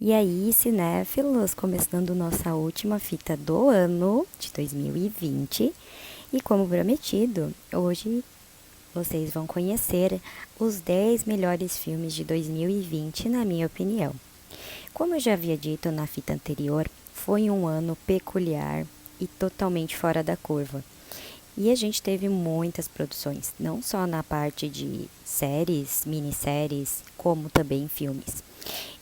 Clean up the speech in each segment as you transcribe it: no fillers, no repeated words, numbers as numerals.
E aí, cinéfilos, começando nossa última fita do ano de 2020. E como prometido, hoje vocês vão conhecer os 10 melhores filmes de 2020, na minha opinião. Como eu já havia dito na fita anterior, foi um ano peculiar e totalmente fora da curva. E a gente teve muitas produções, não só na parte de séries, minisséries, como também filmes.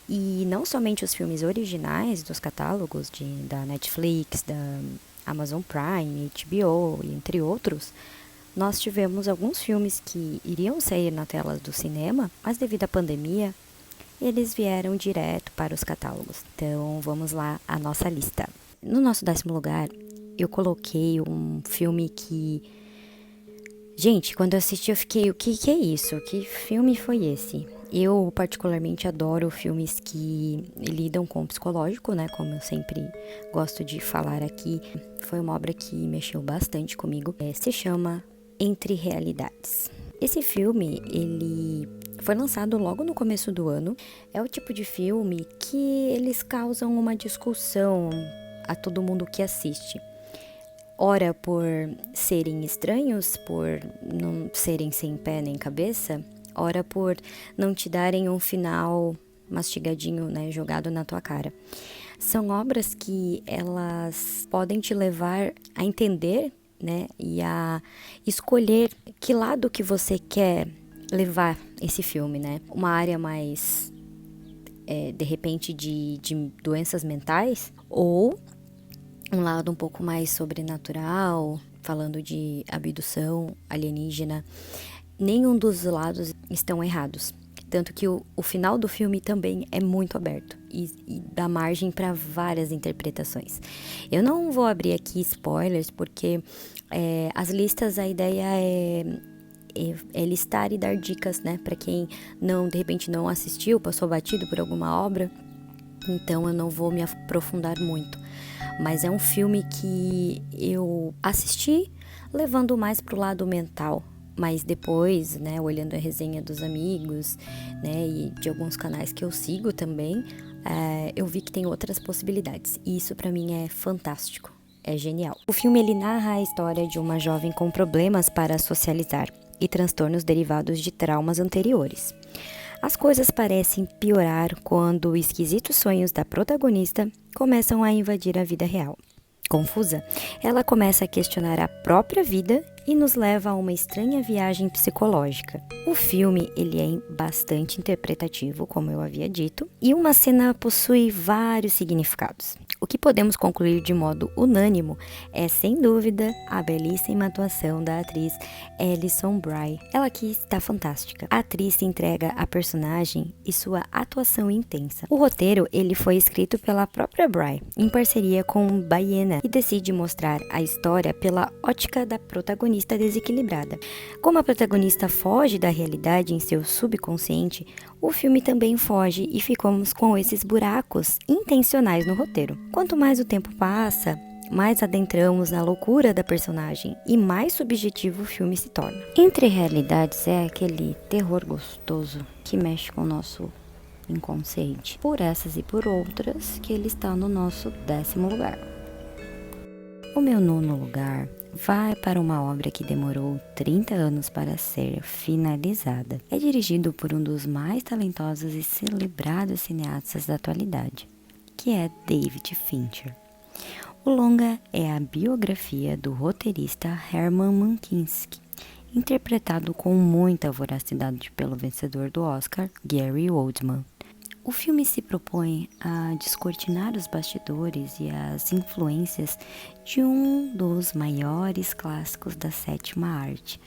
E não somente os filmes originais dos catálogos da Netflix, da Amazon Prime, HBO, entre outros, nós tivemos alguns filmes que iriam sair na tela do cinema, mas devido à pandemia, eles vieram direto para os catálogos. Então vamos lá a nossa lista. No nosso 10º lugar, eu coloquei um filme que... Gente, quando eu assisti eu fiquei, o que é isso? Que filme foi esse? Eu particularmente adoro filmes que lidam com o psicológico, né? Como eu sempre gosto de falar aqui. Foi uma obra que mexeu bastante comigo. Se chama Entre Realidades. Esse filme, ele foi lançado logo no começo do ano. É o tipo de filme que eles causam uma discussão a todo mundo que assiste. Ora por serem estranhos, por não serem sem pé nem cabeça, ora por não te darem um final mastigadinho, né, jogado na tua cara. São obras que elas podem te levar a entender, né, e a escolher que lado que você quer levar esse filme, né? Uma área mais, de repente, de doenças mentais, ou um lado um pouco mais sobrenatural, falando de abdução alienígena. Nenhum dos lados estão errados. Tanto que o final do filme também é muito aberto e dá margem para várias interpretações. Eu não vou abrir aqui spoilers, porque as listas, a ideia é listar e dar dicas, né? Para quem não, de repente, não assistiu, passou batido por alguma obra. Então eu não vou me aprofundar muito. Mas é um filme que eu assisti levando mais pro lado mental. Mas depois, né, olhando a resenha dos amigos, né, e de alguns canais que eu sigo também, eu vi que tem outras possibilidades. E isso pra mim é fantástico, é genial. O filme, ele narra a história de uma jovem com problemas para socializar e transtornos derivados de traumas anteriores. As coisas parecem piorar quando esquisitos sonhos da protagonista começam a invadir a vida real. Confusa, ela começa a questionar a própria vida e nos leva a uma estranha viagem psicológica. O filme, ele é bastante interpretativo, como eu havia dito, e uma cena possui vários significados. O que podemos concluir de modo unânimo é, sem dúvida, a belíssima atuação da atriz Alison Brie. Ela aqui está fantástica. A atriz se entrega à personagem e sua atuação intensa. O roteiro, ele foi escrito pela própria Brie, em parceria com Baena, e decide mostrar a história pela ótica da protagonista desequilibrada. Como a protagonista foge da realidade em seu subconsciente, o filme também foge e ficamos com esses buracos intencionais no roteiro. Quanto mais o tempo passa, mais adentramos na loucura da personagem e mais subjetivo o filme se torna. Entre Realidades é aquele terror gostoso que mexe com o nosso inconsciente. Por essas e por outras que ele está no nosso 10º lugar. O meu 9º lugar vai para uma obra que demorou 30 anos para ser finalizada. É dirigido por um dos mais talentosos e celebrados cineastas da atualidade, que é David Fincher. O longa é a biografia do roteirista Herman Mankiewicz, interpretado com muita voracidade pelo vencedor do Oscar, Gary Oldman. O filme se propõe a descortinar os bastidores e as influências de um dos maiores clássicos da sétima arte,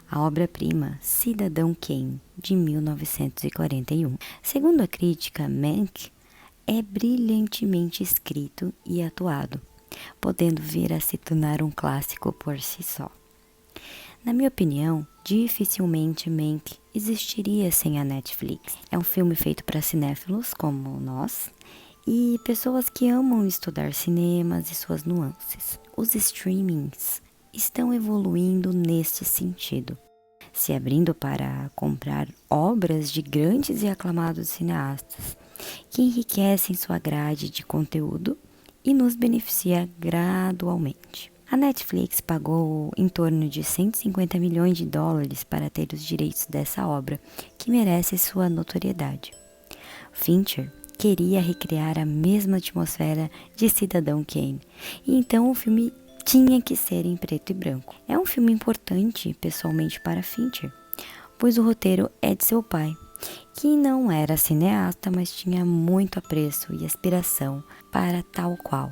a obra-prima Cidadão Kane, de 1941. Segundo a crítica, Mank é brilhantemente escrito e atuado, podendo vir a se tornar um clássico por si só. Na minha opinião, dificilmente Mank existiria sem a Netflix. É um filme feito para cinéfilos como nós e pessoas que amam estudar cinemas e suas nuances. Os streamings estão evoluindo neste sentido. se abrindo para comprar obras de grandes e aclamados cineastas, que enriquecem sua grade de conteúdo e nos beneficia gradualmente. A Netflix pagou em torno de 150 milhões de dólares para ter os direitos dessa obra, que merece sua notoriedade. Fincher queria recriar a mesma atmosfera de Cidadão Kane, e então o filme tinha que ser em preto e branco. É um filme importante, pessoalmente, para Fincher, pois o roteiro é de seu pai, que não era cineasta, mas tinha muito apreço e aspiração para tal qual.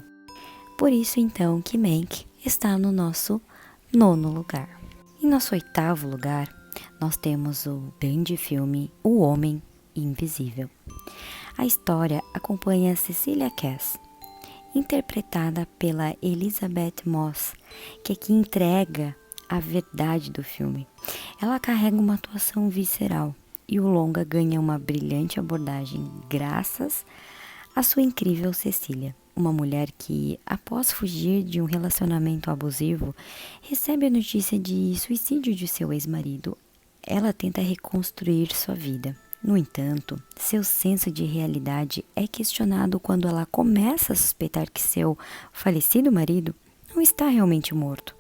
Por isso, então, que Mank está no nosso 9º lugar. Em nosso 8º lugar, nós temos o grande filme O Homem Invisível. A história acompanha Cecilia Cass, interpretada pela Elizabeth Moss, que aqui entrega a verdade do filme. Ela carrega uma atuação visceral e o longa ganha uma brilhante abordagem graças à sua incrível Cecília, uma mulher que, após fugir de um relacionamento abusivo, recebe a notícia de suicídio de seu ex-marido. Ela tenta reconstruir sua vida. No entanto, seu senso de realidade é questionado quando ela começa a suspeitar que seu falecido marido não está realmente morto.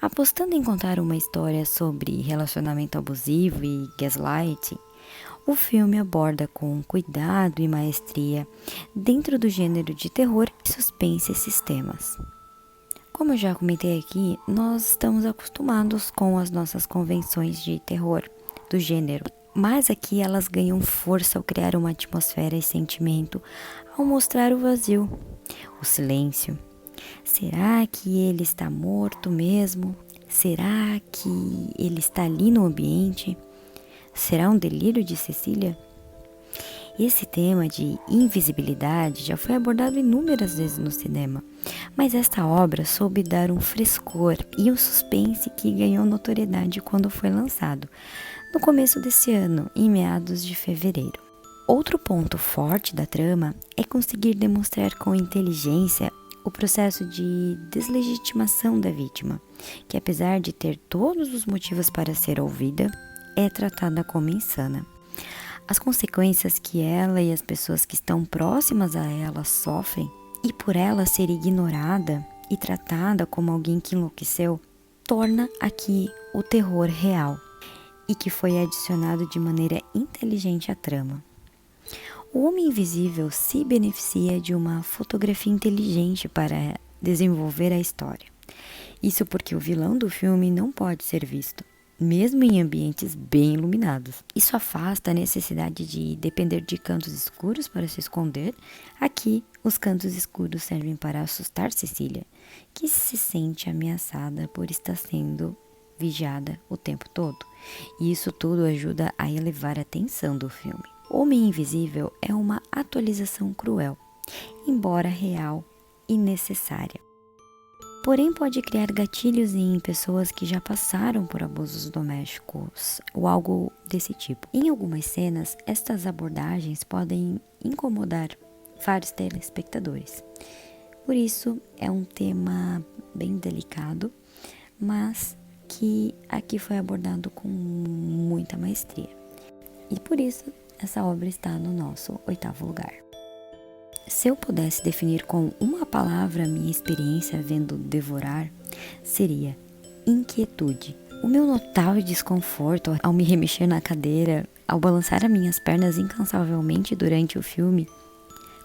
Apostando em contar uma história sobre relacionamento abusivo e gaslighting, o filme aborda com cuidado e maestria, dentro do gênero de terror e suspense, esses temas. Como eu já comentei aqui, nós estamos acostumados com as nossas convenções de terror do gênero, mas aqui elas ganham força ao criar uma atmosfera e sentimento, ao mostrar o vazio, o silêncio. Será que ele está morto mesmo? Será que ele está ali no ambiente? Será um delírio de Cecília? Esse tema de invisibilidade já foi abordado inúmeras vezes no cinema, mas esta obra soube dar um frescor e um suspense que ganhou notoriedade quando foi lançado, no começo desse ano, em meados de fevereiro. Outro ponto forte da trama é conseguir demonstrar com inteligência o processo de deslegitimação da vítima, que apesar de ter todos os motivos para ser ouvida, é tratada como insana. As consequências que ela e as pessoas que estão próximas a ela sofrem, e por ela ser ignorada e tratada como alguém que enlouqueceu, torna aqui o terror real, e que foi adicionado de maneira inteligente à trama. O Homem Invisível se beneficia de uma fotografia inteligente para desenvolver a história. Isso porque o vilão do filme não pode ser visto, mesmo em ambientes bem iluminados. Isso afasta a necessidade de depender de cantos escuros para se esconder. Aqui, os cantos escuros servem para assustar Cecília, que se sente ameaçada por estar sendo vigiada o tempo todo. E isso tudo ajuda a elevar a tensão do filme. Homem Invisível é uma atualização cruel, embora real e necessária. Porém, pode criar gatilhos em pessoas que já passaram por abusos domésticos ou algo desse tipo. Em algumas cenas, estas abordagens podem incomodar vários telespectadores. Por isso, é um tema bem delicado, mas que aqui foi abordado com muita maestria. E por isso, essa obra está no nosso 8º lugar. Se eu pudesse definir com uma palavra a minha experiência vendo Devorar, seria inquietude. O meu notável desconforto ao me remexer na cadeira, ao balançar as minhas pernas incansavelmente durante o filme,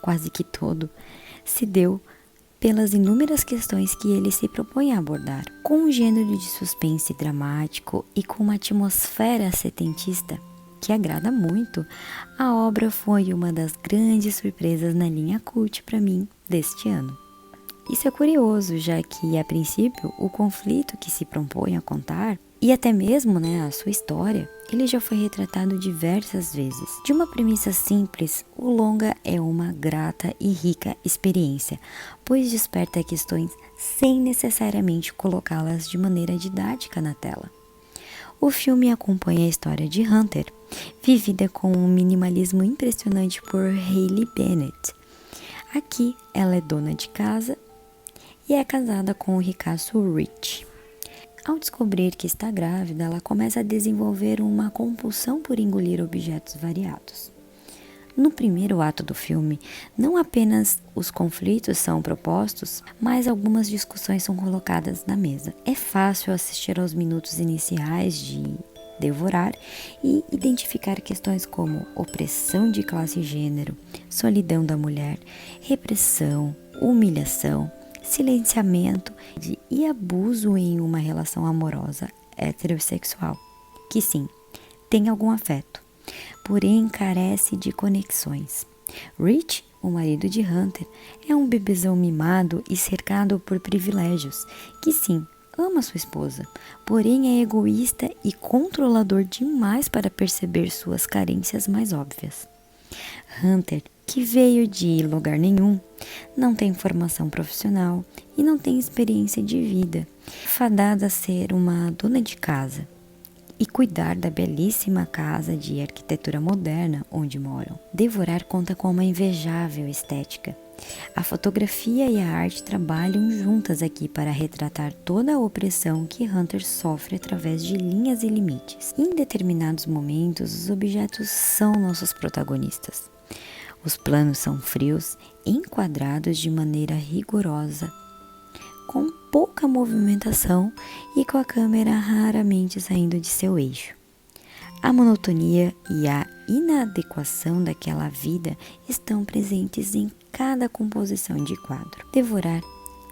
quase que todo, se deu pelas inúmeras questões que ele se propõe a abordar. Com um gênero de suspense dramático e com uma atmosfera setentista que agrada muito, a obra foi uma das grandes surpresas na linha cult para mim deste ano. Isso é curioso, já que, a princípio, o conflito que se propõe a contar, e até mesmo a sua história, ele já foi retratado diversas vezes. De uma premissa simples, o longa é uma grata e rica experiência, pois desperta questões sem necessariamente colocá-las de maneira didática na tela. O filme acompanha a história de Hunter, vivida com um minimalismo impressionante por Hayley Bennett. Aqui, ela é dona de casa e é casada com o ricaço Rich. Ao descobrir que está grávida, ela começa a desenvolver uma compulsão por engolir objetos variados. No primeiro ato do filme, não apenas os conflitos são propostos, mas algumas discussões são colocadas na mesa. É fácil assistir aos minutos iniciais de Devorar e identificar questões como opressão de classe e gênero, solidão da mulher, repressão, humilhação, silenciamento e abuso em uma relação amorosa heterossexual, que sim, tem algum afeto, porém carece de conexões. Rich, o marido de Hunter, é um bebezão mimado e cercado por privilégios, que sim, ama sua esposa, porém é egoísta e controlador demais para perceber suas carências mais óbvias. Hunter, que veio de lugar nenhum, não tem formação profissional e não tem experiência de vida, fadada a ser uma dona de casa e cuidar da belíssima casa de arquitetura moderna onde moram. Devorar conta com uma invejável estética. A fotografia e a arte trabalham juntas aqui para retratar toda a opressão que Hunter sofre através de linhas e limites. Em determinados momentos, os objetos são nossos protagonistas. Os planos são frios, enquadrados de maneira rigorosa, com pouca movimentação e com a câmera raramente saindo de seu eixo. A monotonia e a inadequação daquela vida estão presentes em cada composição de quadro. Devorar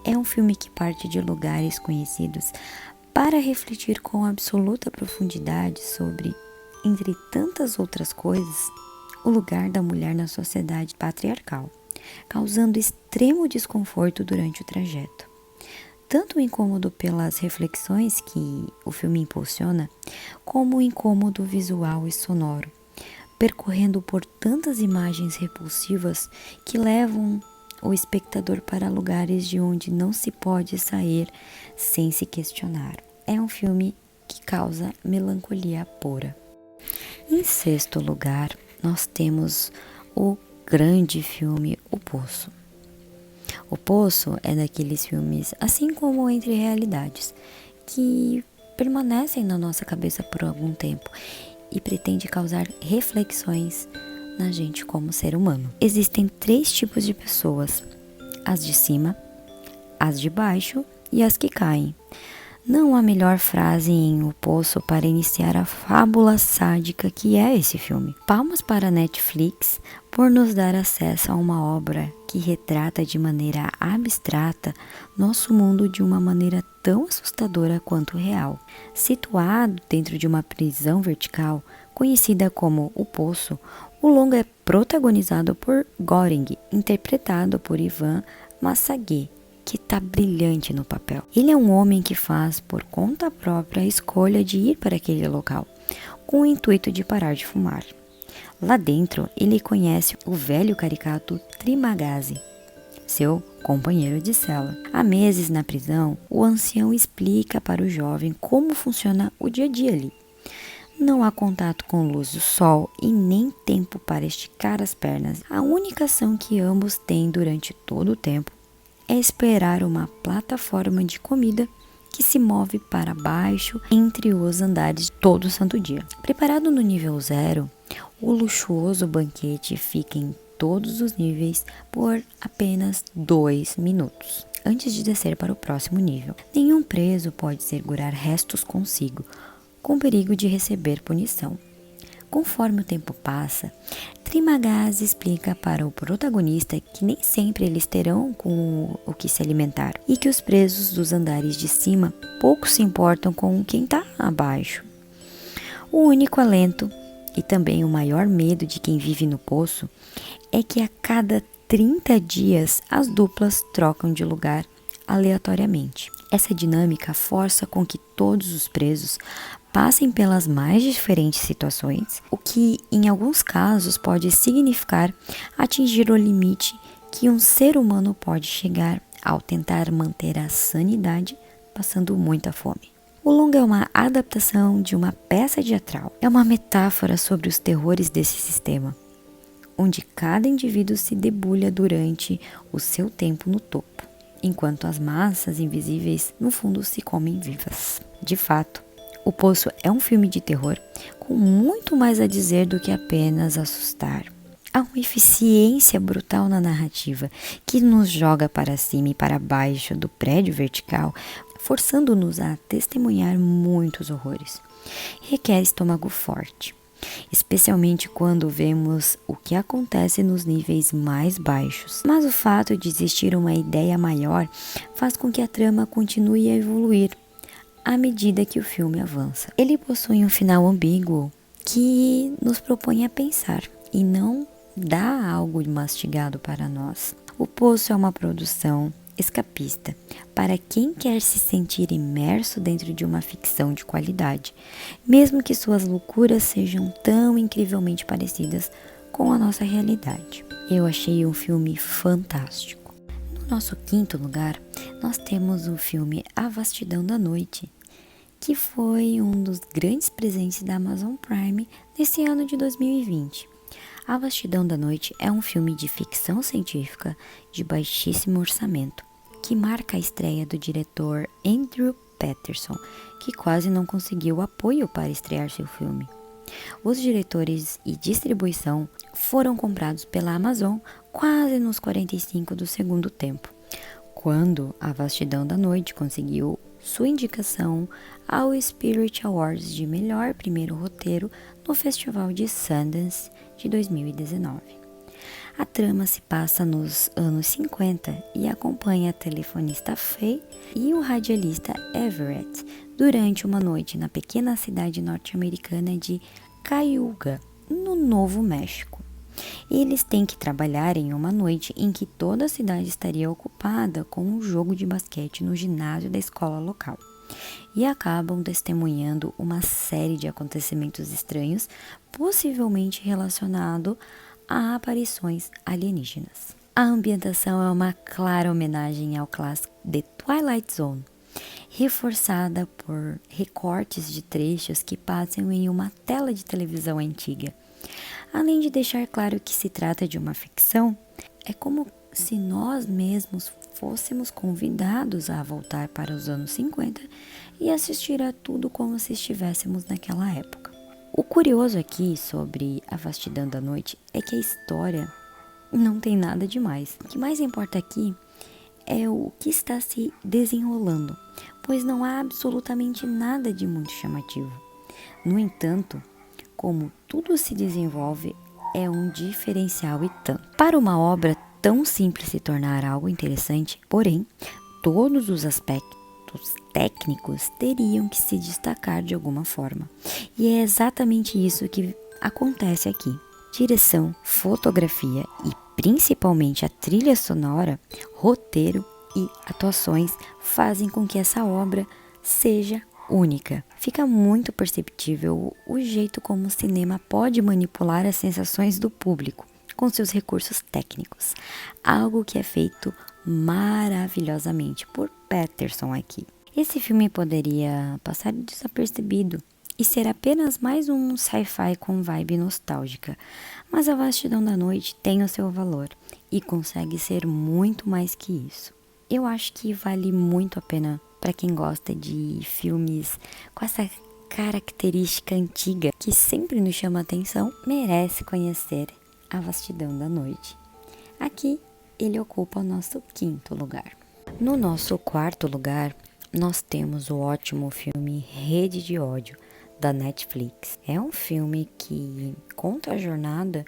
é um filme que parte de lugares conhecidos para refletir com absoluta profundidade sobre, entre tantas outras coisas, o lugar da mulher na sociedade patriarcal, causando extremo desconforto durante o trajeto. Tanto o incômodo pelas reflexões que o filme impulsiona, como o incômodo visual e sonoro, percorrendo por tantas imagens repulsivas que levam o espectador para lugares de onde não se pode sair sem se questionar. É um filme que causa melancolia pura. Em sexto lugar, nós temos o grande filme O Poço. O Poço é daqueles filmes, assim como Entre Realidades, que permanecem na nossa cabeça por algum tempo e pretende causar reflexões na gente como ser humano. Existem 3 tipos de pessoas: as de cima, as de baixo e as que caem. Não há melhor frase em O Poço para iniciar a fábula sádica que é esse filme. Palmas para a Netflix por nos dar acesso a uma obra que retrata de maneira abstrata nosso mundo de uma maneira tão assustadora quanto real. Situado dentro de uma prisão vertical, conhecida como O Poço, o longa é protagonizado por Goring, interpretado por Ivan Massaguet, que está brilhante no papel. Ele é um homem que faz por conta própria a escolha de ir para aquele local, com o intuito de parar de fumar. Lá dentro, ele conhece o velho caricato Trimagazzi, seu companheiro de cela. Há meses na prisão, o ancião explica para o jovem como funciona o dia a dia ali. Não há contato com luz do sol e nem tempo para esticar as pernas. A única ação que ambos têm durante todo o tempo é esperar uma plataforma de comida que se move para baixo entre os andares todo santo dia. Preparado no nível 0, o luxuoso banquete fica em todos os níveis por apenas 2 minutos, antes de descer para o próximo nível. Nenhum preso pode segurar restos consigo, com perigo de receber punição. Conforme o tempo passa, Trimagazzi explica para o protagonista que nem sempre eles terão com o que se alimentar e que os presos dos andares de cima pouco se importam com quem está abaixo. O único alento e também o maior medo de quem vive no poço é que a cada 30 dias as duplas trocam de lugar aleatoriamente. Essa dinâmica força com que todos os presos passem pelas mais diferentes situações, o que em alguns casos pode significar atingir o limite que um ser humano pode chegar ao tentar manter a sanidade passando muita fome. O longa é uma adaptação de uma peça teatral. É uma metáfora sobre os terrores desse sistema, onde cada indivíduo se debulha durante o seu tempo no topo. enquanto as massas invisíveis no fundo se comem vivas. De fato, O Poço é um filme de terror com muito mais a dizer do que apenas assustar. Há uma eficiência brutal na narrativa que nos joga para cima e para baixo do prédio vertical, forçando-nos a testemunhar muitos horrores. Requer estômago forte, especialmente quando vemos o que acontece nos níveis mais baixos. Mas o fato de existir uma ideia maior faz com que a trama continue a evoluir à medida que o filme avança. Ele possui um final ambíguo que nos propõe a pensar e não dá algo mastigado para nós. O Poço é uma produção escapista para quem quer se sentir imerso dentro de uma ficção de qualidade, mesmo que suas loucuras sejam tão incrivelmente parecidas com a nossa realidade. Eu achei um filme fantástico. No nosso quinto lugar, nós temos o filme A Vastidão da Noite, que foi um dos grandes presentes da Amazon Prime nesse ano de 2020. A Vastidão da Noite é um filme de ficção científica de baixíssimo orçamento, que marca a estreia do diretor Andrew Patterson, que quase não conseguiu apoio para estrear seu filme. Os diretores e distribuição foram comprados pela Amazon quase nos 45 do segundo tempo, quando A Vastidão da Noite conseguiu sua indicação ao Spirit Awards de melhor primeiro roteiro no Festival de Sundance de 2019. A trama se passa nos anos 50 e acompanha a telefonista Faye e o radialista Everett durante uma noite na pequena cidade norte-americana de Cayuga, no Novo México. Eles têm que trabalhar em uma noite em que toda a cidade estaria ocupada com um jogo de basquete no ginásio da escola local e acabam testemunhando uma série de acontecimentos estranhos, possivelmente relacionados a aparições alienígenas. A ambientação é uma clara homenagem ao clássico The Twilight Zone, reforçada por recortes de trechos que passam em uma tela de televisão antiga. Além de deixar claro que se trata de uma ficção, é como se nós mesmos fôssemos convidados a voltar para os anos 50 e assistir a tudo como se estivéssemos naquela época. O curioso aqui sobre A Vastidão da Noite é que a história não tem nada demais. O que mais importa aqui é o que está se desenrolando, pois não há absolutamente nada de muito chamativo. No entanto, como tudo se desenvolve, é um diferencial e tanto. Para uma obra tão simples se tornar algo interessante, porém, todos os aspectos técnicos teriam que se destacar de alguma forma. E é exatamente isso que acontece aqui. Direção, fotografia e principalmente a trilha sonora, roteiro e atuações fazem com que essa obra seja única. Fica muito perceptível o jeito como o cinema pode manipular as sensações do público com seus recursos técnicos, algo que é feito maravilhosamente por Patterson aqui. Esse filme poderia passar desapercebido e ser apenas mais um sci-fi com vibe nostálgica, mas A Vastidão da Noite tem o seu valor e consegue ser muito mais que isso. Eu acho que vale muito a pena para quem gosta de filmes com essa característica antiga que sempre nos chama a atenção, merece conhecer A Vastidão da Noite. Aqui ele ocupa o nosso quinto lugar. No nosso quarto lugar, nós temos o ótimo filme Rede de Ódio, da Netflix. É um filme que conta a jornada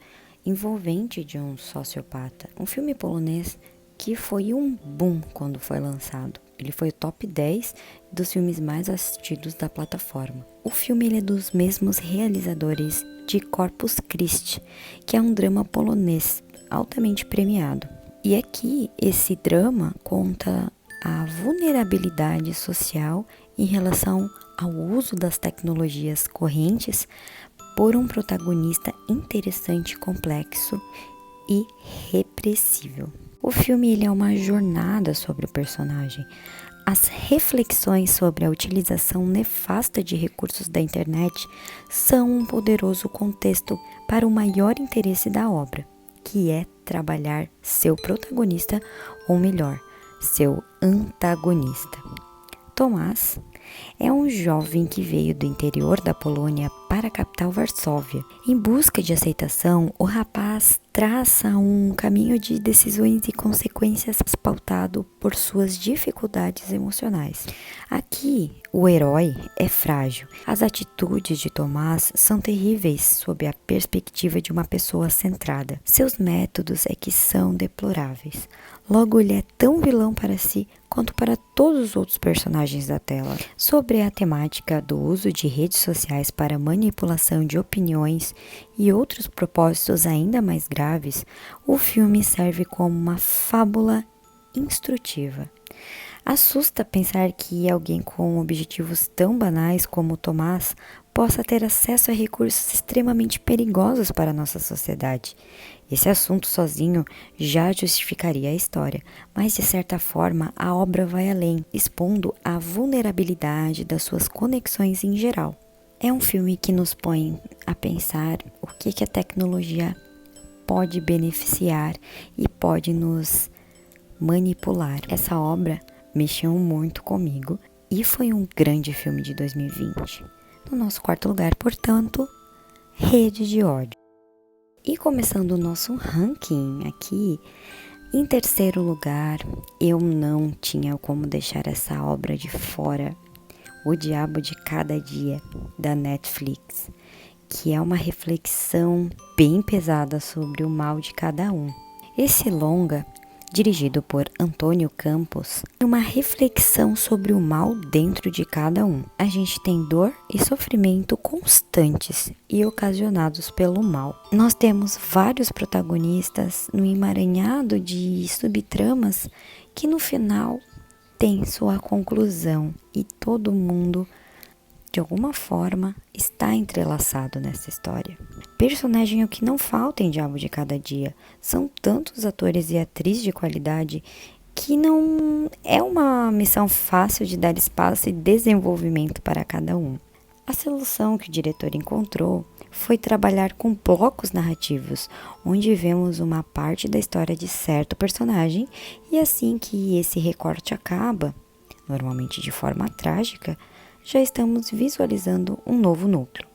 envolvente de um sociopata. Um filme polonês que foi um boom quando foi lançado. Ele foi o top 10 dos filmes mais assistidos da plataforma. O filme ele é dos mesmos realizadores de Corpus Christi, que é um drama polonês altamente premiado. E aqui esse drama conta a vulnerabilidade social em relação ao uso das tecnologias correntes por um protagonista interessante, complexo e repressível. O filme ele é uma jornada sobre o personagem. As reflexões sobre a utilização nefasta de recursos da internet são um poderoso contexto para o maior interesse da obra, que é trabalhar seu protagonista, ou melhor, seu antagonista. Tomás é um jovem que veio do interior da Polônia para a capital Varsóvia. Em busca de aceitação, o rapaz traça um caminho de decisões e consequências pautado por suas dificuldades emocionais. Aqui, o herói é frágil. As atitudes de Tomás são terríveis sob a perspectiva de uma pessoa centrada. Seus métodos é que são deploráveis. Logo, ele é tão vilão para si quanto para todos os outros personagens da tela. Sobre a temática do uso de redes sociais para manipulação de opiniões e outros propósitos ainda mais graves, o filme serve como uma fábula instrutiva. Assusta pensar que alguém com objetivos tão banais como Tomás possa ter acesso a recursos extremamente perigosos para a nossa sociedade. Esse assunto sozinho já justificaria a história, mas de certa forma a obra vai além, expondo a vulnerabilidade das suas conexões em geral. É um filme que nos põe a pensar o que a tecnologia pode beneficiar e pode nos manipular. Essa obra mexeu muito comigo e foi um grande filme de 2020. No nosso quarto lugar, portanto, Rede de Ódio. E começando o nosso ranking aqui, em terceiro lugar, eu não tinha como deixar essa obra de fora, O Diabo de Cada Dia, da Netflix, que é uma reflexão bem pesada sobre o mal de cada um. Esse longa, dirigido por Antônio Campos, é uma reflexão sobre o mal dentro de cada um. A gente tem dor e sofrimento constantes e ocasionados pelo mal. Nós temos vários protagonistas no emaranhado de subtramas que no final tem sua conclusão e todo mundo, de alguma forma, está entrelaçado nessa história. Personagem é o que não falta em Diabo de Cada Dia. São tantos atores e atrizes de qualidade que não é uma missão fácil de dar espaço e desenvolvimento para cada um. A solução que o diretor encontrou foi trabalhar com blocos narrativos, onde vemos uma parte da história de certo personagem e assim que esse recorte acaba, normalmente de forma trágica, já estamos visualizando um novo núcleo.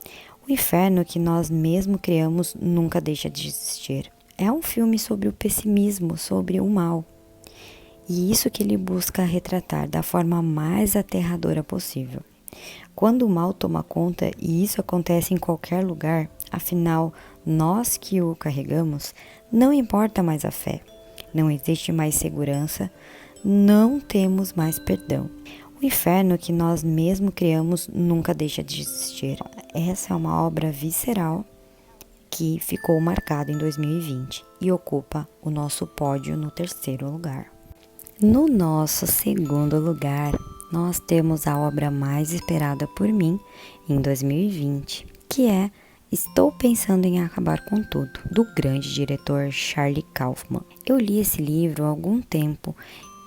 O inferno que nós mesmo criamos nunca deixa de existir. É um filme sobre o pessimismo, sobre o mal. E isso que ele busca retratar da forma mais aterradora possível. Quando o mal toma conta, e isso acontece em qualquer lugar, afinal, nós que o carregamos, não importa mais a fé, não existe mais segurança, não temos mais perdão. O inferno que nós mesmo criamos nunca deixa de existir. Essa é uma obra visceral que ficou marcada em 2020 e ocupa o nosso pódio no terceiro lugar. No nosso segundo lugar, nós temos a obra mais esperada por mim em 2020, que é Estou Pensando em Acabar com Tudo, do grande diretor Charlie Kaufman. Eu li esse livro há algum tempo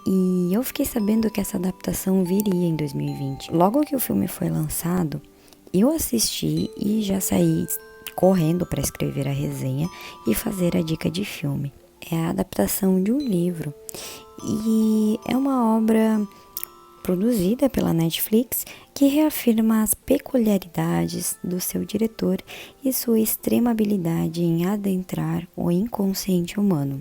e eu fiquei sabendo que essa adaptação viria em 2020. Logo que o filme foi lançado, eu assisti e já saí correndo para escrever a resenha e fazer a dica de filme. É a adaptação de um livro e é uma obra produzida pela Netflix que reafirma as peculiaridades do seu diretor e sua extrema habilidade em adentrar o inconsciente humano.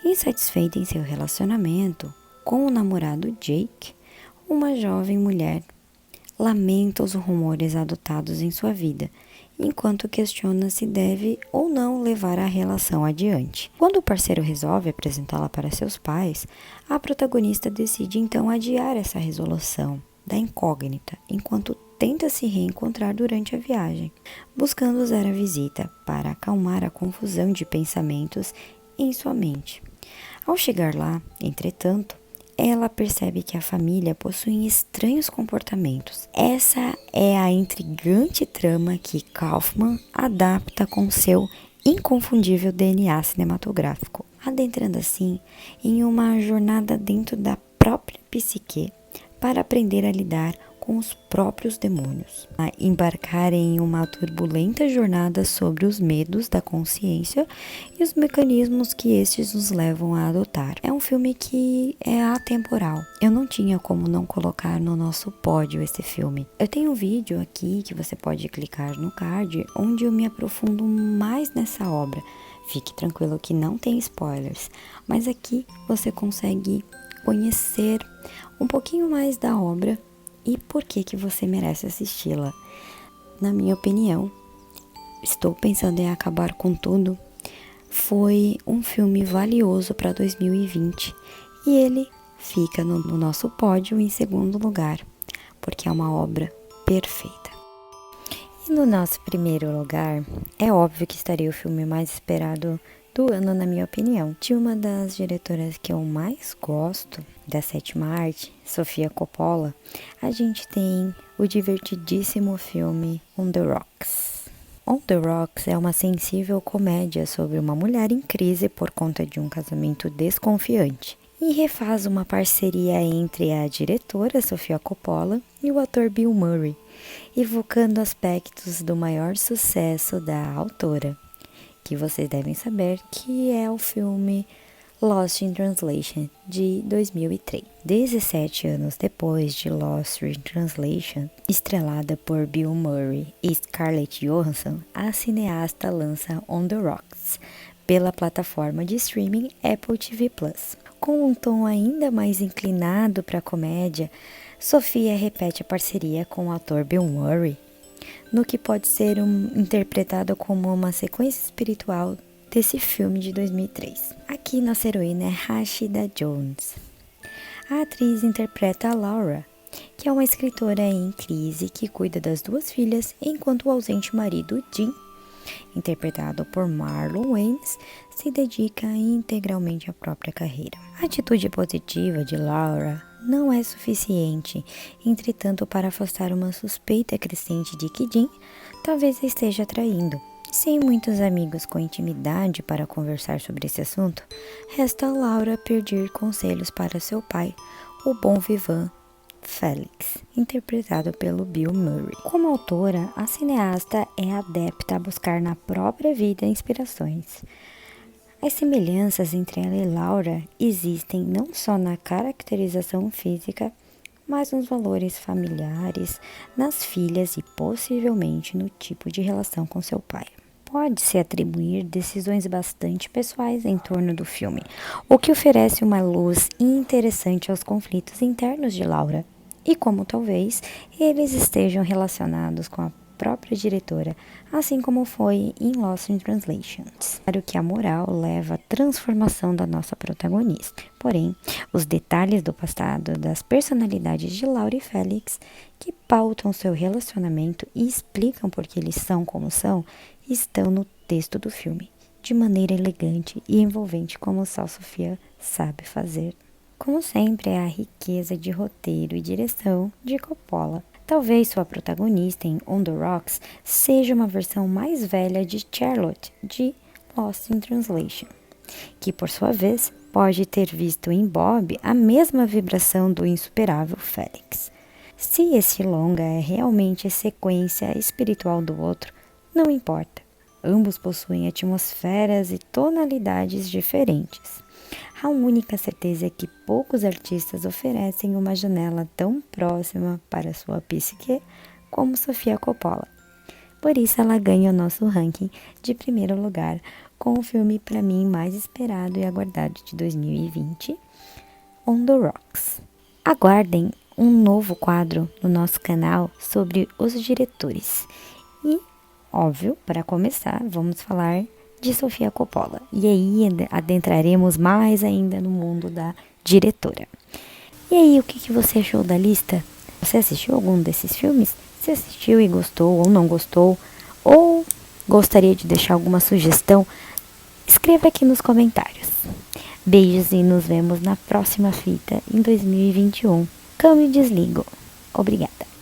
Insatisfeita em seu relacionamento com o namorado Jake, uma jovem mulher lamenta os rumores adotados em sua vida, enquanto questiona se deve ou não levar a relação adiante. Quando o parceiro resolve apresentá-la para seus pais, a protagonista decide então adiar essa resolução da incógnita, enquanto tenta se reencontrar durante a viagem, buscando usar a visita para acalmar a confusão de pensamentos em sua mente. Ao chegar lá, entretanto, ela percebe que a família possui estranhos comportamentos. Essa é a intrigante trama que Kaufman adapta com seu inconfundível DNA cinematográfico, adentrando assim em uma jornada dentro da própria psique para aprender a lidar com os próprios demônios, a embarcar em uma turbulenta jornada sobre os medos da consciência e os mecanismos que estes nos levam a adotar. É um filme que é atemporal. Eu não tinha como não colocar no nosso pódio esse filme. Eu tenho um vídeo aqui que você pode clicar no card, onde eu me aprofundo mais nessa obra. Fique tranquilo que não tem spoilers, mas aqui você consegue conhecer um pouquinho mais da obra e por que você merece assisti-la. Na minha opinião, estou pensando em acabar com tudo. Foi um filme valioso para 2020 e ele fica no nosso pódio em segundo lugar, porque é uma obra perfeita. E no nosso primeiro lugar, é óbvio que estaria o filme mais esperado do ano, na minha opinião, de uma das diretoras que eu mais gosto da sétima arte, Sofia Coppola. A gente tem o divertidíssimo filme On the Rocks. On the Rocks é uma sensível comédia sobre uma mulher em crise por conta de um casamento desconfiante e refaz uma parceria entre a diretora Sofia Coppola e o ator Bill Murray, evocando aspectos do maior sucesso da autora, que vocês devem saber que é o filme Lost in Translation, de 2003. 17 anos depois de Lost in Translation, estrelada por Bill Murray e Scarlett Johansson, a cineasta lança On the Rocks pela plataforma de streaming Apple TV+. Com um tom ainda mais inclinado para a comédia, Sofia repete a parceria com o ator Bill Murray, no que pode ser interpretado como uma sequência espiritual desse filme de 2003. Aqui nossa heroína é Rashida Jones. A atriz interpreta a Laura, que é uma escritora em crise que cuida das duas filhas, enquanto o ausente marido Jim, interpretado por Marlon Wayans, se dedica integralmente à própria carreira. A atitude positiva de Laura não é suficiente, entretanto, para afastar uma suspeita crescente de que Jim talvez a esteja traindo. Sem muitos amigos com intimidade para conversar sobre esse assunto, resta a Laura pedir conselhos para seu pai, o bom vivant Félix, interpretado pelo Bill Murray. Como autora, a cineasta é adepta a buscar na própria vida inspirações. As semelhanças entre ela e Laura existem não só na caracterização física, mas nos valores familiares, nas filhas e possivelmente no tipo de relação com seu pai. Pode-se atribuir decisões bastante pessoais em torno do filme, o que oferece uma luz interessante aos conflitos internos de Laura e como talvez eles estejam relacionados com a própria diretora, assim como foi em Lost in Translation. Claro que a moral leva à transformação da nossa protagonista. Porém, os detalhes do passado das personalidades de Laura e Félix, que pautam seu relacionamento e explicam por que eles são como são, estão no texto do filme, de maneira elegante e envolvente, como só Sofia sabe fazer. Como sempre, é a riqueza de roteiro e direção de Coppola. Talvez sua protagonista em On the Rocks seja uma versão mais velha de Charlotte, de Lost in Translation, que por sua vez pode ter visto em Bob a mesma vibração do insuperável Félix. Se esse longa é realmente a sequência espiritual do outro, não importa. Ambos possuem atmosferas e tonalidades diferentes. A única certeza é que poucos artistas oferecem uma janela tão próxima para sua psique como Sofia Coppola. Por isso ela ganha o nosso ranking de primeiro lugar com o filme para mim mais esperado e aguardado de 2020, On the Rocks. Aguardem um novo quadro no nosso canal sobre os diretores. E, óbvio, para começar, vamos falar de Sofia Coppola. E aí adentraremos mais ainda no mundo da diretora. E aí, o que você achou da lista? Você assistiu algum desses filmes? Se assistiu e gostou ou não gostou, ou gostaria de deixar alguma sugestão, escreva aqui nos comentários. Beijos e nos vemos na próxima fita em 2021. Câmbio e desligo. Obrigada.